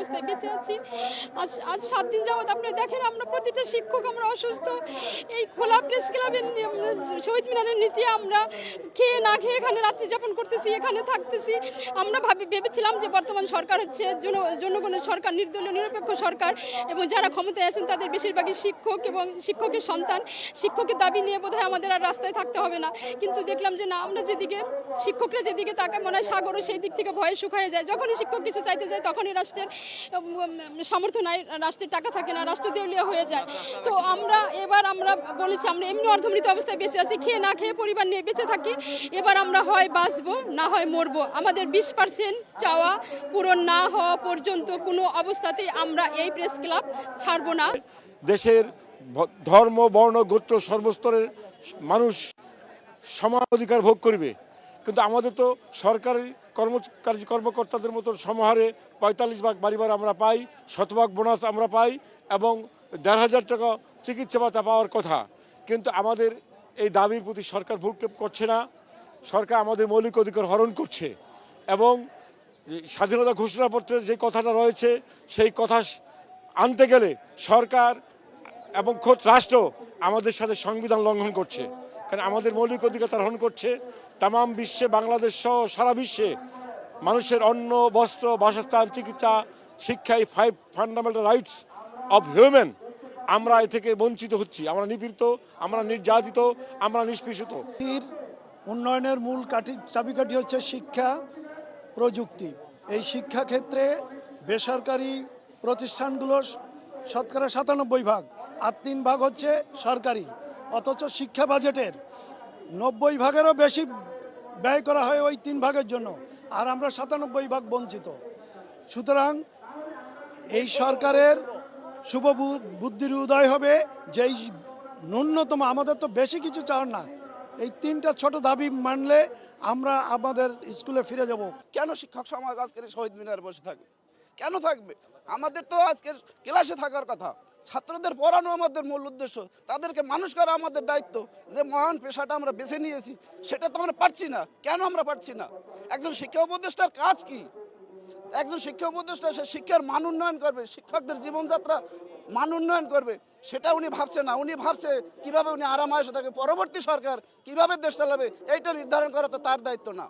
অবস্থায় বেঁচে আছি। আজ আজ 7 দিন যাবৎ আপনারা দেখেন আমরা প্রতিটা শিক্ষক আমরা অসুস্থ। এই খোলা প্রেস ক্লাবের শহীদ মিনারের নিচে আমরা খেয়ে না খেয়ে এখানে রাত্রি যাপন করতেছি, এখানে থাকতেছি। আমরা ভেবেছিলাম যে বর্তমান সরকার হচ্ছে জনগণের সরকার, নির্দলীয় নিরপেক্ষ সরকার, এবং যারা ক্ষমতায় আছেন তাদের বেশিরভাগই শিক্ষক এবং শিক্ষকের সন্তান। শিক্ষকের দাবি নিয়ে বোধহয় আমাদের আর রাস্তায় থাকতে হবে না, কিন্তু দেখলাম যে না, আমরা যেদিকে শিক্ষকরা যেদিকে তাকায় মনে হয় সাগরও সেই দিক থেকে ভয়ে শুকায় যায়। যখনই শিক্ষক কিছু চাইতে যায় তখনই রাষ্ট্রের সামর্থ্য নাই, রাষ্ট্রের টাকা থাকে না, রাষ্ট্র দেউলিয়া হয়ে যায়। তো এবার আমরা বলেছি আমরা এমনি অর্ধমৃত অবস্থায় বেঁচে আছি, খেয়ে না খেয়ে পরিবার নিয়ে বেঁচে থাকি। এবার আমরা হয় বাঁচবো না হয় মরবো। আমাদের 20% চাওয়া পূরণ না হওয়া পর্যন্ত কোনো অবস্থাতেই আমরা এই প্রেস ক্লাব ছাড়বো না। দেশের ধর্ম, বর্ণ, গোত্র, সর্বস্তরের মানুষ সমান অধিকার ভোগ করবে, কিন্তু আমাদের তো সরকারি কর্মকর্তাদের মতো সমাহারে 45 ভাগ বাড়ি আমরা পাই, শতভাগ বোনাস আমরা পাই, এবং 1,500 টাকা চিকিৎসা ভাতা পাওয়ার কথা। কিন্তু আমাদের এই দাবির প্রতি সরকার ভ্রুক্ষেপ করছে না। সরকার আমাদের মৌলিক অধিকার হরণ করছে, এবং যে স্বাধীনতা ঘোষণাপত্রের যে কথাটা রয়েছে সেই কথা আনতে গেলে সরকার এবং খোদ রাষ্ট্র আমাদের সাথে সংবিধান লঙ্ঘন করছে। কারণ আমাদের মৌলিক অধিকার তারা হরণ করছে। তামাম বিশ্বে, বাংলাদেশ সহ সারা বিশ্বে মানুষের অন্ন, বস্ত্র, বাসস্থান, চিকিৎসা, শিক্ষা, এই 5 ফান্ডামেন্টাল রাইটস অফ হিউম্যান, আমরা এ থেকে বঞ্চিত হচ্ছি। আমরা নিপীড়িত, আমরা নির্যাতিত, আমরা নিষ্পেষিত। উন্নয়নের মূল চাবিকাঠি হচ্ছে শিক্ষা, প্রযুক্তি। এই শিক্ষা ক্ষেত্রে বেসরকারি প্রতিষ্ঠানগুলো শতকরা 97 ভাগ, আর 3 ভাগ হচ্ছে সরকারি। অথচ শিক্ষা বাজেটের 90 ভাগেরও বেশি ব্যয় করা হয় ওই 3 ভাগের জন্য, আর আমরা 97 ভাগ বঞ্চিত। সুতরাং এই সরকারের শুভ বুদ্ধির উদয় হবে, যেই ন্যূনতম, আমাদের তো বেশি কিছু চাওয়ার না, এই 3টা ছোট দাবি মানলে আমরা আমাদের স্কুলে ফিরে যাব। কেন শিক্ষক সমাজ আজকের শহীদ মিনারে বসে থাকবে? কেন থাকবে? আমাদের তো আজকের ক্লাসে থাকার কথা। ছাত্রদের পড়ানো আমাদের মূল উদ্দেশ্য, তাদেরকে মানুষ করা আমাদের দায়িত্ব। যে মহান পেশাটা আমরা বেছে নিয়েছি সেটা তো আমরা পারছি না। কেন আমরা পারছি না? একজন শিক্ষা উপদেষ্টার কাজ কি? একজন শিক্ষা উপদেষ্টা সে শিক্ষার মান উন্নয়ন করবে, শিক্ষকদের জীবনযাত্রা মান উন্নয়ন করবে, সেটা উনি ভাবছে না। উনি ভাবছে কিভাবে উনি আরাম আয়েশে থাকে, পরবর্তী সরকার কিভাবে দেশ চালাবে এইটা নির্ধারণ করা তো তার দায়িত্ব না।